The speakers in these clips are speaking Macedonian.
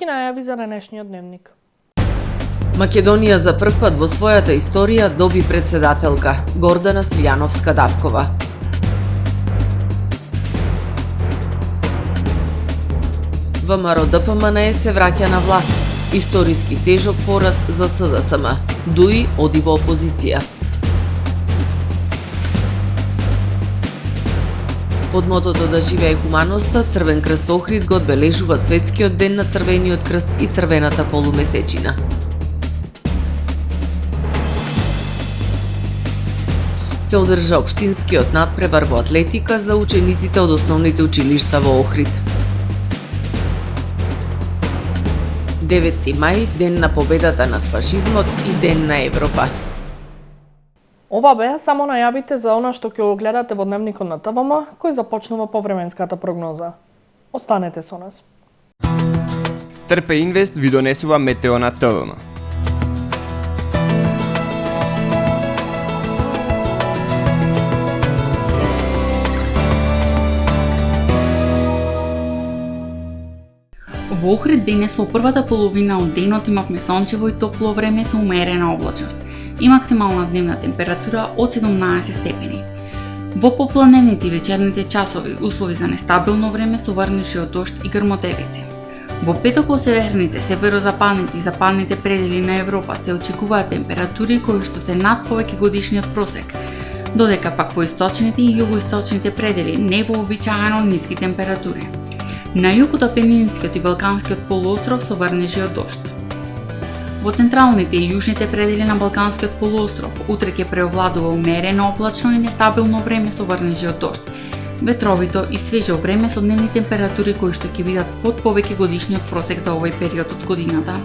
Кратки најави за денешниот дневник. Македонија за прв пат во својата историја доби председателка Гордана Силјановска-Давкова. ВМРО ДПМНЕ се враќа на власт. Историски тежок пораз за СДСМ. Дуи оди во опозиција. Под мотото да живее хуманоста, Црвен крст Охрид го одбележува Светскиот ден на Црвениот крст и Црвената полумесечина. Се одржа општинскиот надпревар во атлетика за учениците од основните училишта во Охрид. 9 мај, ден на победата над фашизмот и ден на Европа. Ова беа само најавите за она што ќе го гледате во дневникот на ТВМ, кој започнува повременската прогноза. Останете со нас. Трпе Инвест ви донесува метео на ТВМ. Во Охрид денес во првата половина од денот имавме сончево и топло време со умерена облачност и максимална дневна температура од 17 степени. Во попладневните и вечерните часови услови за нестабилно време со врнежи од дожд и грмотевици. Во петок во северните, северозападните и западните предели на Европа се очекуваат температури кои што се над повеќе годишниот просек, додека пак во источните и југоисточните предели невообичаено ниски температури. На југ од Апенинскиот и Балканскиот полуостров со врнежи од дожд. Во централните и јужните предели на Балканскиот полуостров утре ќе преовладува умерено облачно и нестабилно време со врнежи од дожд, ветровито и свежо време со дневни температури кои што ќе бидат под повеќе годишниот просек за овој период од годината.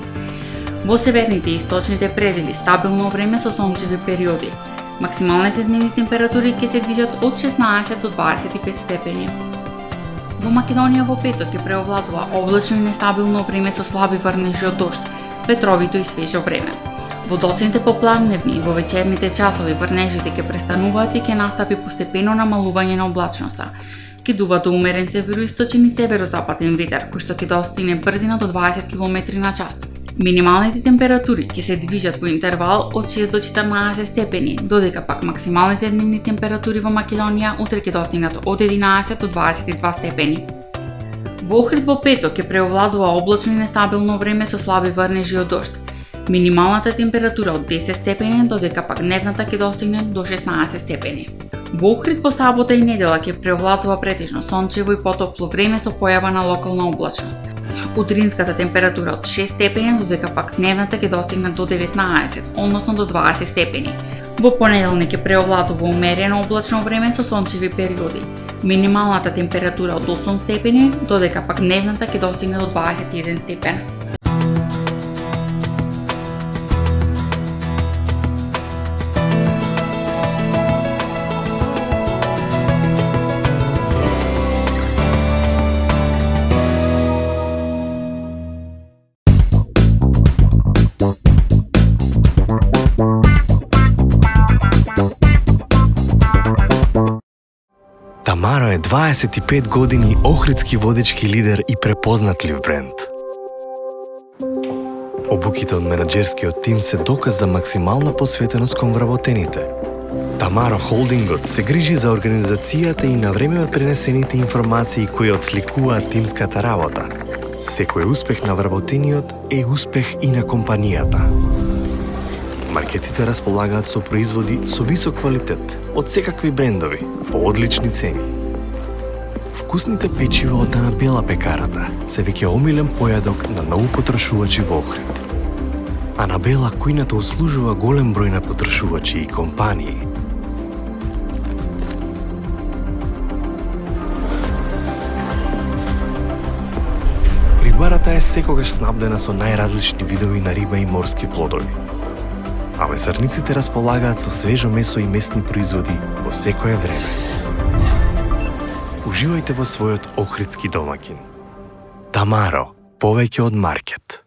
Во северните и источните предели стабилно време со сончеви периоди. Максималните дневни температури ќе се движат од 16 до 25 степени. Во Македонија во петок ќе преовладува облачно и нестабилно време со слаби врнежи од дожд, ветровито и свежо време. Во доцните попладневни и во вечерните часови врнежите ќе престануваат и ќе настапи постепено намалување на облачноста. Ќе дува до умерен североисточен и северозападен ветер, кој што ќе достигне брзина до 20 км на час. Минималните температури ќе се движат во интервал од 6 до 14 степени, додека пак максималните дневни температури во Македонија утре ќе достигнат од 11 до 22 степени. Во Охрид во петок ќе преовладува облачно и нестабилно време со слаби врнежи од дожд. Минималната температура од 10 степени, додека пак дневната ќе достигне до 16 степени. Во Охрид во сабота и недела ќе преовладува претежно сончево и потопло време со појава на локална облачност. Утринската температура од 6 степени, додека пак дневната ќе достигне до 19, односно до 20 степени. Во понеделник ќе преовладува умерено облачно време со сончеви периоди. Минималната температура од 8 степени, додека пак дневната ќе достигне до 21 степен. Тамаро е 25 години охридски водечки лидер и препознатлив бренд. Обуките од менаџерскиот тим се доказ за максимална посветеност кон вработените. Тамаро Холдингот се грижи за организацијата и на време пренесените информации кои отсликуваат тимската работа. Секој успех на вработениот е успех и на компанијата. Маркетите располагаат со производи со висок квалитет од секакви брендови по одлични цени. Вкусните печива од Дана Бела пекарата се веќе омилен појадок на многу потрошувачи во Охрид. Анабела кујната услужува голем број на потрошувачи и компании. Рибарата е секогаш снабдена со најразлични видови на риба и морски плодови. А месарниците располагаат со свежо месо и местни производи во секое време. Уживајте во својот охридски домаќин. Тамаро, повеќе од маркет.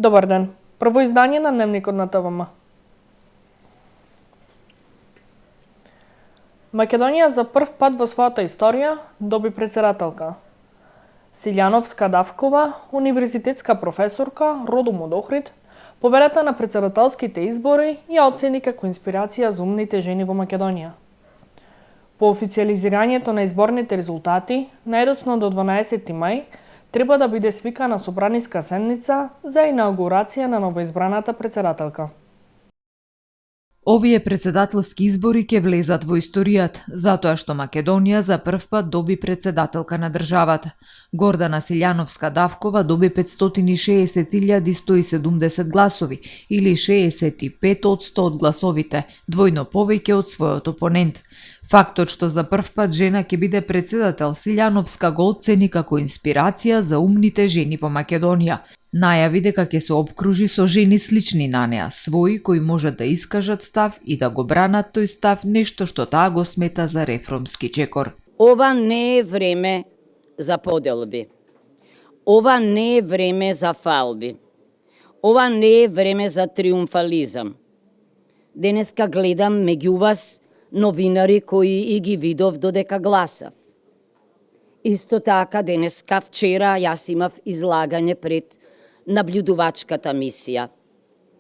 Добар ден. Прво издание на Дневникот на ТВМ. Македонија за прв пат во својата историја доби председателка. Силјановска Давкова, универзитетска професорка, родом од Охрид, победата на председателските избори ја оцени како инспирација за умните жени во Македонија. По официализирањето на изборните резултати, најдоцна до 12 мај, треба да биде свикана собраниска седница за инаугурација на новоизбраната председателка. Овие председателски избори ќе влезат во историјата, затоа што Македонија за прв пат доби председателка на државата. Гордана Силјановска Давкова доби 560.170 гласови, или 65% од гласовите, двојно повеќе од својот опонент. Фактот што за прв пат жена ќе биде председател Силјановска го оцени како инспирација за умните жени во Македонија. Најави дека ќе се обкружи со жени слични на неа, свои кои можат да искажат став и да го бранат тој став, нешто што таа го смета за реформски чекор. Ова не е време за поделби. Ова не е време за фалби. Ова не е време за триумфализам. Денеска гледам меѓу вас новинари кои и ги видов додека гласав. Исто така денеска, вчера, јас имав излагање пред наблюдувачката мисија.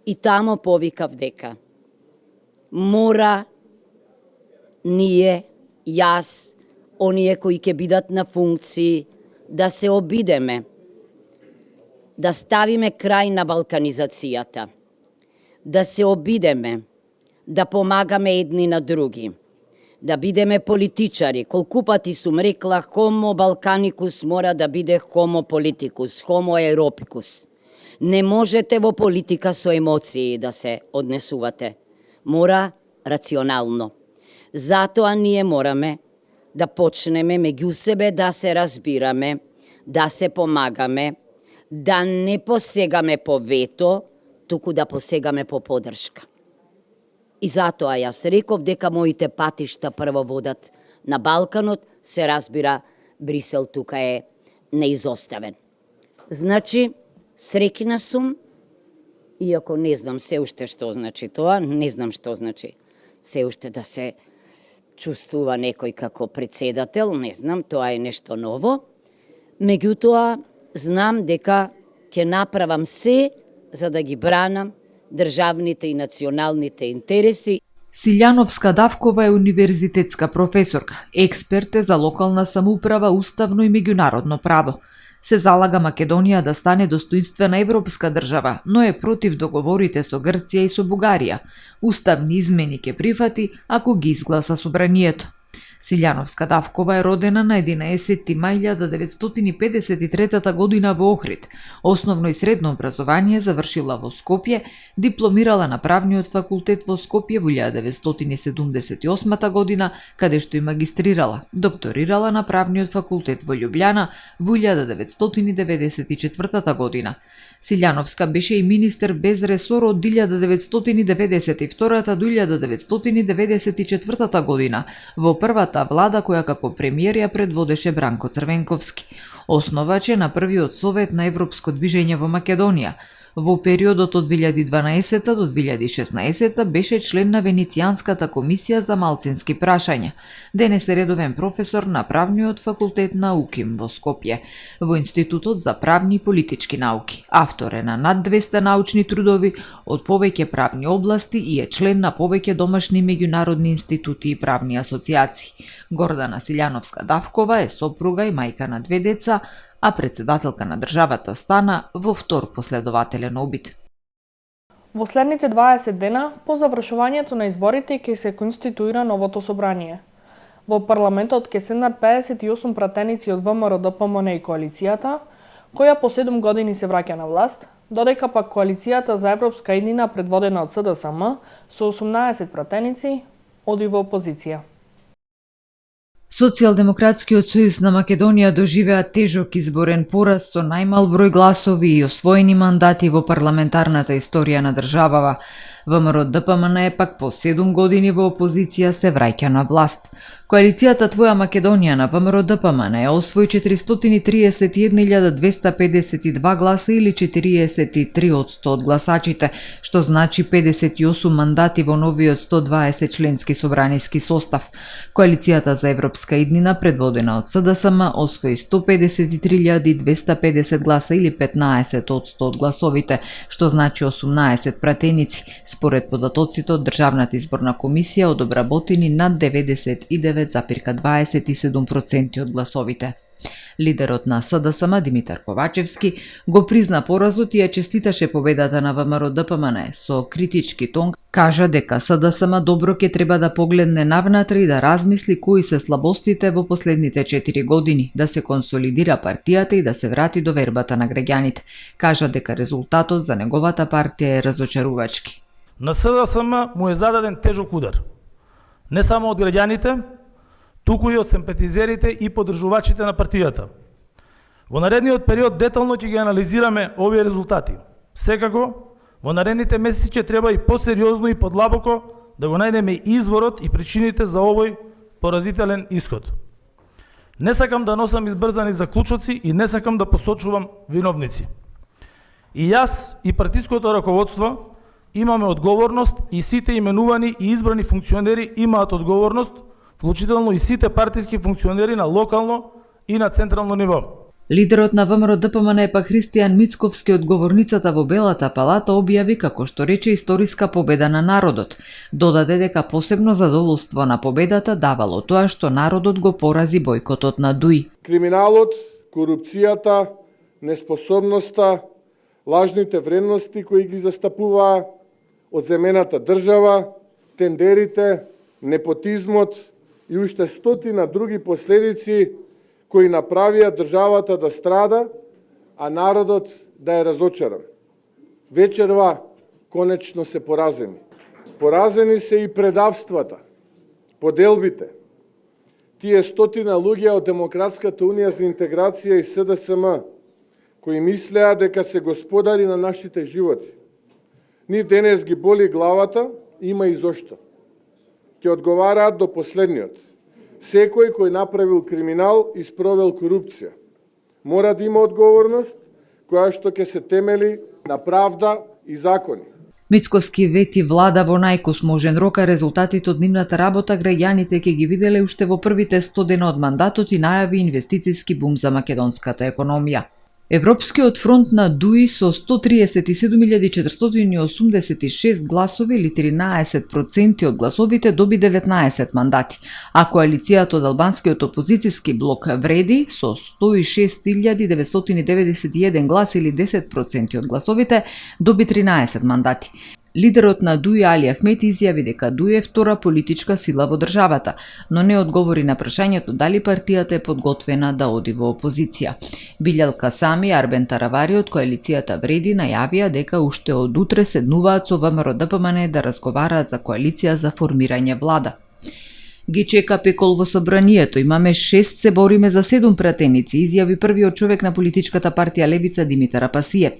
И тамо повикав дека мора ние, јас, оние кои ќе бидат на функции, да се обидеме, да ставиме крај на балканизацијата, да се обидеме, да помагаме едни на други, да бидеме политичари. Колку пати сум рекла, homo balkanicus мора да биде homo politicus, homo europicus. Не можете во политика со емоции да се однесувате. Мора рационално. Затоа ние мораме да почнеме меѓу себе да се разбираме, да се помагаме, да не посегаме по вето, туку да посегаме по поддршка. И затоа јас реков дека моите патишта прво водат на Балканот, се разбира, Брисел тука е неизоставен. Значи, среќна сум, иако не знам се уште што значи тоа, не знам што значи се уште да се чувствува некој како председател, не знам, тоа е нешто ново. Меѓутоа, знам дека ќе направам се за да ги бранам државните и националните интереси. Силјановска Давкова е универзитетска професорка, експерт е за локална самоуправа, уставно и меѓународно право. Се залага Македонија да стане достоинствена европска држава, но е против договорите со Грција и со Бугарија. Уставни измени ќе прифати ако ги изгласа собранието. Силјановска Давкова е родена на 11 мај 1953 година во Охрид. Основно и средно образование завршила во Скопје, дипломирала на правниот факултет во Скопје во 1978 година, каде што и магистрирала. Докторирала на правниот факултет во Љубљана во 1994 година. Силјановска беше и министер без ресор од 1992 до 1994 година во првата влада која како премиер ја предводеше Бранко Црвенковски. Основач е на првиот совет на Европско движење во Македонија. Во периодот од 2012 до 2016 беше член на Венецијанската комисија за малцински прашања. Денес е редовен професор на правниот факултет на УКИМ во Скопје, во Институтот за правни и политички науки. Автор е на над 200 научни трудови од повеќе правни области и е член на повеќе домашни меѓународни институти и правни асоцијации. Гордана Силјановска Давкова е сопруга и мајка на 2 деца, а председателка на државата стана во втор последователен обид. Во следните 20 дена, по завршувањето на изборите ќе се конституира новото собрание. Во парламентот ќе седнат 58 пратеници од ВМРО ДПМН и коалицијата, која по 7 години се враќа на власт, додека пак коалицијата за Европска еднина предводена од СДСМ со 18 пратеници оди во опозиција. Социјалдемократскиот сојуз на Македонија доживеа тежок изборен пораз со најмал број гласови и освоени мандати во парламентарната историја на државава. ВМРО ДПМН пак по 7 години во опозиција се враќа на власт. Коалицијата Твоја Македонија на ВМРО ДПМН освои 431.252 гласа или 43% од гласачите, што значи 58 мандати во новиот 120 членски собраниски состав. Коалицијата за европска иднина, предводена од СДСМ, освои 153.250 гласа или 15% од гласовите, што значи 18 пратеници, според податоците од Државната изборна комисија од обработени над 99,27% од гласовите. Лидерот на СДСМ Димитар Ковачевски го призна поразот и ја честиташе победата на ВМРО ДПМН. Со критички тон кажа дека СДСМ добро ќе треба да погледне навнатре и да размисли кои се слабостите во последните 4 години, да се консолидира партијата и да се врати до вербата на граѓаните. Кажа дека резултатот за неговата партија е разочарувачки. На СДСМ му е зададен тежок удар. Не само од граѓаните, туку и од симпатизерите и поддржувачите на партијата. Во наредниот период детално ќе ги анализираме овие резултати. Секако, во наредните месеци ќе треба и посериозно и подлабоко да го најдеме изворот и причините за овој поразителен исход. Не сакам да носам избрзани заклучоци и не сакам да посочувам виновници. И јас и партиското раководство имаме одговорност и сите именувани и избрани функционери имаат одговорност, вклучително и сите партиски функционери на локално и на централно ниво. Лидерот на ВМРО ДПМН пак Христијан Мицковски од говорницата во Белата палата објави како што рече историска победа на народот. Додаде дека посебно задоволство на победата давало тоа што народот го порази бојкотот на ДУИ. Криминалот, корупцијата, неспособноста, лажните вредности кои ги застапуваа, одземената држава, тендерите, непотизмот и уште стотина други последици кои направија државата да страда, а народот да е разочаран. Вечерва конечно се поразени. Поразени се и предавствата, поделбите. Тие стотина луѓе од Демократската унија за интеграција и СДСМ, кои мислеа дека се господари на нашите животи. Нив денес ги боли главата, има и зошто. Ќе одговараат до последниот. Секој кој направил криминал и спровел корупција мора да има одговорност која што ќе се темели на правда и закони. Мицковски вети влада во најкосможен рок, а резултатите од нивната работа граѓаните ќе ги виделе уште во првите 100 дена од мандатот и најави инвестициски бум за македонската економија. Европскиот фронт на ДУИ со 137.486 гласови или 13% од гласовите доби 19 мандати, а коалицијата од албанскиот опозицијски блок Вреди со 106.991 глас или 10% од гласовите доби 13 мандати. Лидерот на ДУИ Али Ахмет изјави дека ДУИ е втора политичка сила во државата, но не одговори на прашањето дали партијата е подготвена да оди во опозиција. Билјал Касами и Арбен Таравари од коалицијата Вреди најавија дека уште од утре седнуваат со ВМРО ДПМН да разговараат за коалиција за формирање влада. Ги чека пекол во собранието, имаме 6 се бориме за 7 пратеници, изјави првиот човек на политичката партија Левица Димитар Апасиев.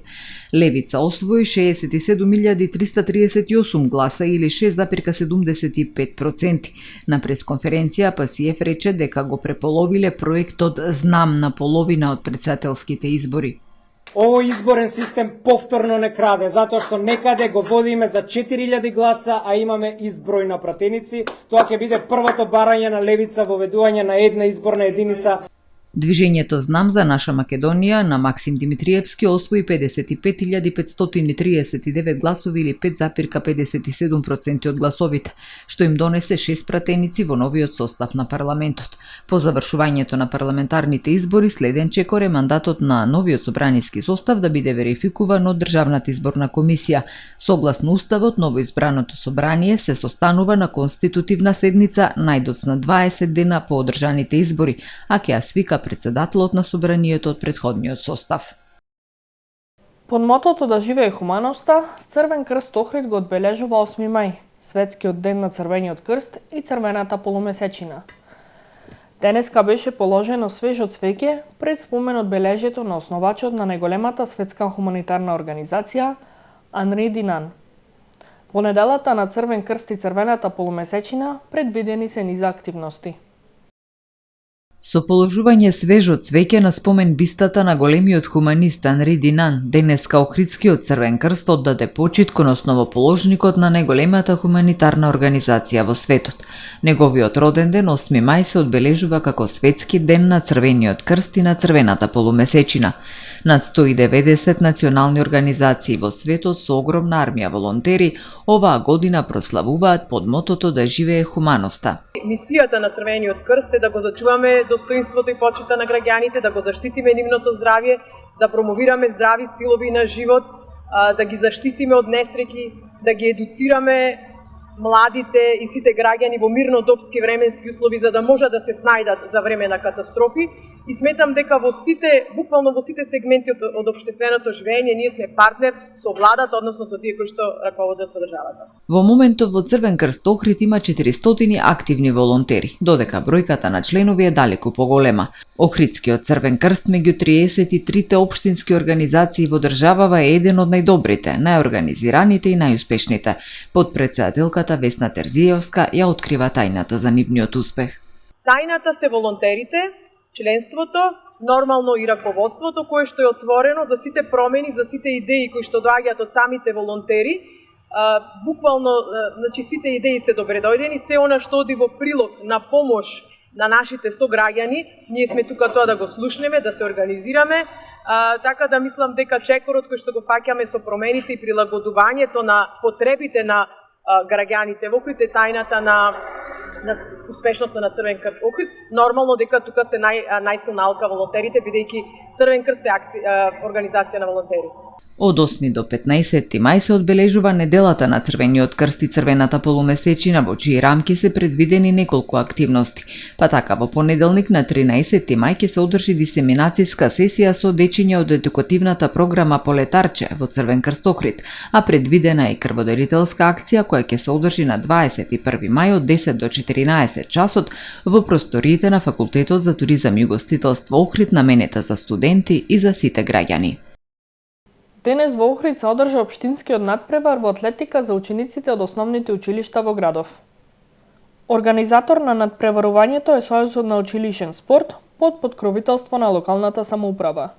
Левица освои 67.338 гласа или 6,75%. На пресконференција Апасиев рече дека го преполовиле проектот Знам на половина од претседателските избори. Овој изборен систем повторно не краде, затоа што некаде го водиме за 4000 гласа, а имаме изброј на пратеници. Тоа ќе биде првото барање на Левица во ведување на една изборна единица. Движењето Знам за наша Македонија на Максим Димитриевски освои 55.539 гласови или 5,57% од гласовите, што им донесе 6 пратеници во новиот состав на парламентот. По завршувањето на парламентарните избори следен чекор е мандатот на новиот собраниски состав да биде верификуван од Државната изборна комисија. Согласно уставот, новоизбраното собрание се состанува на конститутивна седница најдоцна 20 дена по одржаните избори, а ќе ја свика председателот на собранието од претходниот состав. Под мотото да живее хуманоста, Црвен крст Охрид го одбележува 8 мај, светскиот ден на Црвениот крст и црвената полумесечина. Денеска беше положено свежо цвеќе пред спомен одбележјето на основачот на најголемата светска хуманитарна организација Анри Динан. Во неделата на Црвен крст и Црвената полумесечина предвидени се низа активности. Со положување свежо цвеќе на спомен бистата на големиот хуманист Анри Динан, денеска Охридскиот Црвен крст оддаде почит кон основоположникот на најголемата хуманитарна организација во светот. Неговиот роден ден 8 мај се одбележува како Светски ден на Црвениот крст и на Црвената полумесечина. Над 190 национални организации во светот со огромна армија волонтери оваа година прославуваат под мотото да живее хуманоста. Мисијата на Црвениот крст е да го зачуваме достоинството и почита на граѓаните, да го заштитиме нивното здравје, да промовираме здрави стилови на живот, да ги заштитиме од несреќи, да ги едуцираме младите и сите граѓани во мирнодопски временски услови за да можат да се снајдат за време на катастрофи. И сметам дека во сите, буквално во сите сегменти од општественото живење, ние сме партнер со владата, односно со тие кои што раководат со државата. Во моментов во Црвен крст Охрид има 400 активни волонтери, додека бројката на членови е далеку поголема. Охридскиот Црвен крст меѓу 33 општински организации во државава е еден од најдобрите, најорганизираните и најуспешните. Подпредседателката Весна Терзиевска ја открива тајната за нивниот успех. Тајната се волонтерите, членството, нормално и раководството кое што е отворено за сите промени, за сите идеи кои што доаѓаат од самите волонтери. Буквално, значи сите идеи се добредојдени, се она што оди во прилог на помош на нашите сограѓани, ние сме тука тоа да го слушнеме, да се организираме, така да мислам дека чекорот кој што го фаќаме со промените и прилагодувањето на потребите на граѓаните во Охрид е тајната на успешноста на Црвен крст Охрид. Нормално дека тука се најсилна алка волонтерите, бидејќи Црвен крст е организација на волонтери. Од 8 до 15 мај се одбележува неделата на Црвениот крст и Црвената полумесечина, во чии рамки се предвидени неколку активности. Па така, во понеделник на 13 мај ќе се одржи дисеминацијска сесија со дечиња од едукативната програма Полетарче во Црвен крст Охрид, а предвидена е и крводарителска акција која ќе се одржи на 21 мај од 10 до 14 часот во просториите на Факултетот за туризам и угостителство Охрид, наменета за студенти и за сите граѓани. Денес во Охрид се одржа општинскиот надпревар во атлетика за учениците од основните училишта во градов. Организатор на надпреварувањето е Сојузот на училишен спорт под подкровителство на локалната самоуправа.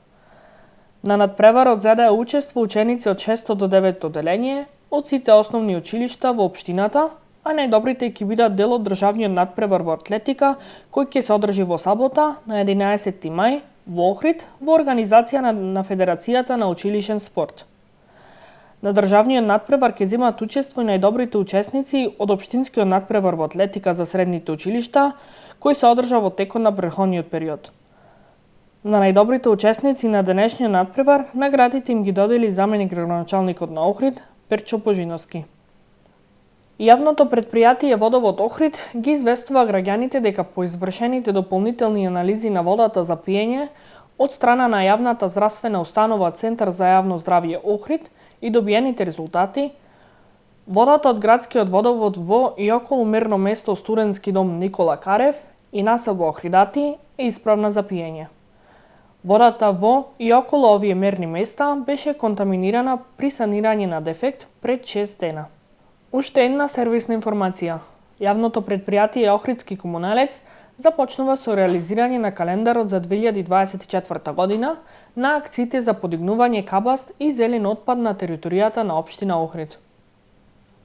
На надпреварот зедеа учество ученици од 6 до 9 одделение од сите основни училишта во општината, а најдобрите ќе бидат дел од државниот надпревар во атлетика кој ќе се одржи во сабота на 11 мај во Охрид во организација на Федерацијата на училишен спорт. На државниот надпревар ќе земат учество и најдобрите учесници од општинскиот надпревар во атлетика за средните училишта, кој се одржа во текот на претходниот период. На најдобрите учесници на денешниот надпревар наградите им ги додели заменик градоначалникот на Охрид Перчо Пожиновски. Јавното предпријатие Водовод Охрид ги известува граѓаните дека по извршените дополнителни анализи на водата за пиење од страна на јавната здравствена установа Центар за јавно здравје Охрид и добиените резултати, водата од градскиот водовод во и околу мерно место Студентски дом Никола Карев и населба Охридати е исправна за пиење. Водата во и околу овие мерни места беше контаминирана при санирање на дефект пред 6 дена. Уште една сервисна информација. Јавното предпријатие Охридски комуналец започнува со реализирање на календарот за 2024 година на акциите за подигнување кабаст и зелен отпад на територијата на општина Охрид.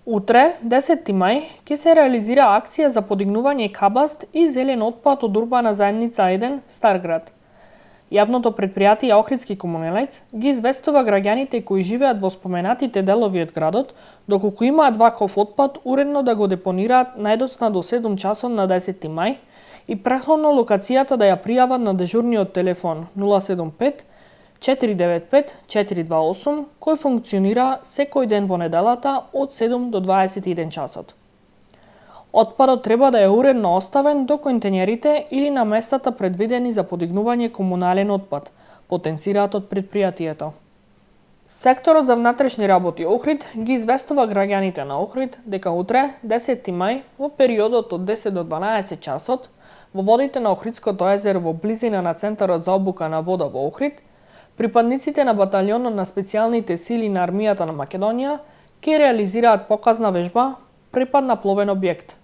Утре, 10 мај, ќе се реализира акција за подигнување кабаст и зелен отпад од урбана заедница 1 Старград. Јавното предпријатие Охридски комуналец ги известува граѓаните кои живеат во споменатите делови од градот, доколку имаат ваков отпад, уредно да го депонираат најдоцна до 7 часот на 10 мај и претходно локацијата да ја пријават на дежурниот телефон 075 495 428, кој функционира секој ден во неделата од 7 до 21 часот. Отпадот треба да е уредно оставен до контењерите или на местата предвидени за подигнување комунален отпад, потенцираат од предпријатието. Секторот за внатрешни работи Охрид ги известува граѓаните на Охрид дека утре, 10 мај, во периодот од 10 до 12 часот, во водите на Охридското езеро во близина на Центарот за обука на вода во Охрид, припадниците на баталионот на специјалните сили на армијата на Македонија ќе реализираат показна вежба препад на пловен објект.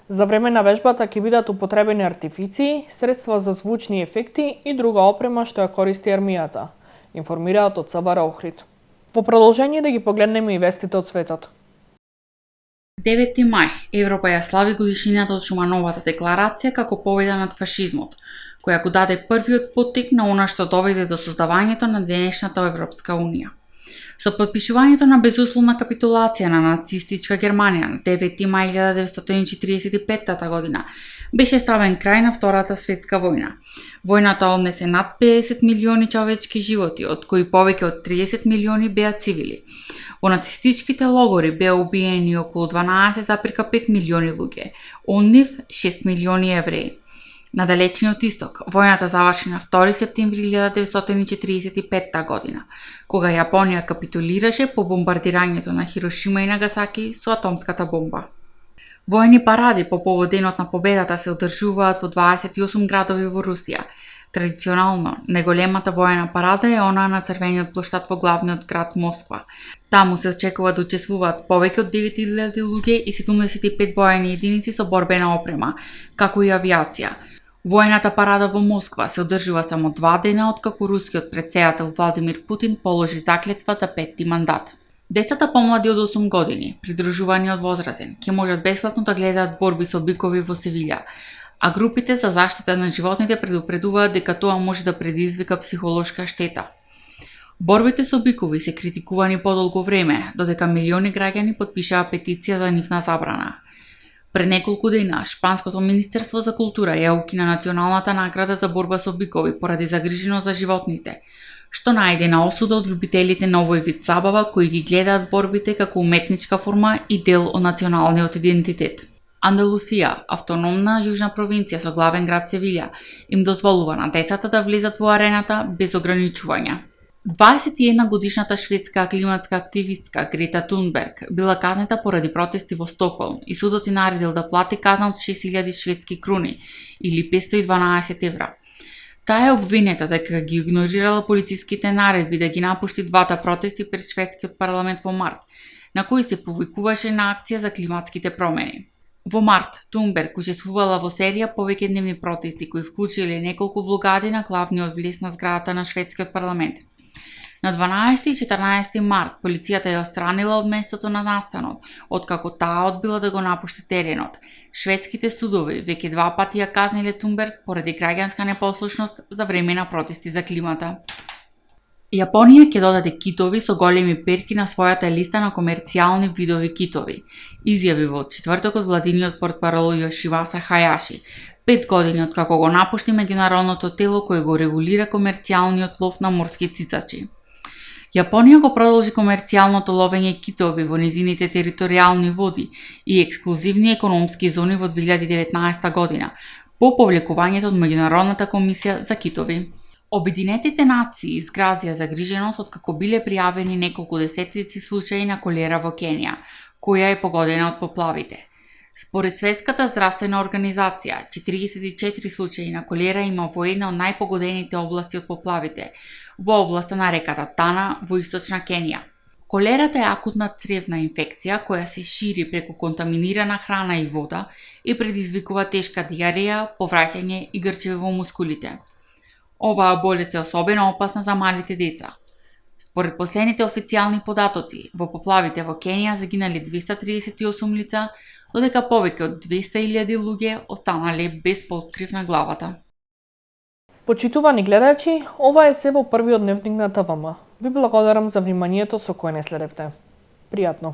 За време на вежбата ќе бидат употребени артифиции, средства за звучни ефекти и друга опрема што ја користи армијата, информираат од СБР Охрид. Во продолжение да ги погледнеме и вестите од светот. 9 мај, Европа ја слави годишнината од Шумановата декларација како победа над фашизмот, која го даде првиот поттик на она што доведе до создавањето на денешната Европска унија. Со потпишувањето на безусловна капитулација на нацистичка Германија на 9 мај 1945 година, беше ставен крај на Втората светска војна. Војната однесе над 50 милиони човечки животи, од кои повеќе од 30 милиони беа цивили. Во нацистичките логори беа убиени околу 12,5 милиони луѓе, од нив 6 милиони евреи. На далечниот исток, војната заврши на 2 септември 1945 година, кога Јапонија капитулираше по бомбардирањето на Хирошима и Нагасаки со атомската бомба. Војни паради по повод денот на победата се одржуваат во 28 градови во Русија. Традиционално, најголемата воена парада е онаа на Црвениот плоштад во главниот град Москва. Таму се очекува да учествуваат повеќе од 9000 луѓе и 75 воени единици со борбена опрема, како и авиација. Војната парада во Москва се одржува само 2 дена откако рускиот претседател Владимир Путин положи заклетва за 5ти мандат. Децата помлади од 8 години, придружувани од возрастен, ќе можат бесплатно да гледаат борби со бикови во Севиља, а групите за заштита на животните предупредуваат дека тоа може да предизвика психолошка штета. Борбите со бикови се критикувани подолго време, додека милиони граѓани потпишаа петиција за нивна забрана. Пред неколку дена, Шпанското министерство за култура ја укина националната награда за борба со бикови поради загриженост за животните, што најде на осуда од љубителите на овој вид забава кои ги гледаат борбите како уметничка форма и дел од националниот идентитет. Андалусија, автономна јужна провинција со главен град Севиља, им дозволува на децата да влезат во арената без ограничувања. 21 годишната шведска климатска активистка Грета Тунберг била казнета поради протести во Стокхолм и судот ја наредил да плати казна од 6000 шведски круни или 512 евра. Таа е обвинета дека ги игнорирала полициските наредби да ги напушти двата протести пред шведскиот парламент во март, на кои се повикуваше на акција за климатските промени. Во март, Тунберг учествувала во серија повеќедневни протести кои вклучиле неколку блокади на главниот влез на зградата на шведскиот парламент. На 12 и 14 март полицијата ја отстранила од местото на настанот, откако таа одбила да го напушти теренот. Шведските судови веќе 2 пати ја казниле Тунберг поради граѓанска непослушност за време на протести за климата. Јапонија ќе додаде китови со големи перки на својата листа на комерцијални видови китови, изјави во четвртокот владиниот портпарол Јошимаса Хајаши, 5 години откако го напушти меѓународното тело кое го регулира комерцијалниот лов на морски цицачи. Јапонија го продолжи комерцијалното ловење китови во низините територијални води и ексклузивни економски зони во 2019 година, по повлекувањето од Меѓународната комисија за китови. Обединетите нации изгразија загриженост откако биле пријавени неколку десетици случаи на колера во Кенија, која е погодена од поплавите. Според Светската здравствена организација, 44 случаи на колера има во една од најпогодените области од поплавите, во областа на реката Тана во источна Кенија. Колерата е акутна цревна инфекција која се шири преку контаминирана храна и вода и предизвикува тешка диареја, повраќање и грчеви во мускулите. Оваа болест е особено опасна за малите деца. Според последните официјални податоци, во поплавите во Кенија загинали 238 лица, додека повеќе од 200.000 луѓе останале без покрив на главата. Почитувани гледачи, ова е се во првиот дневник на ТВМ. Ви благодарам за вниманието со кое не следевте. Пријатно!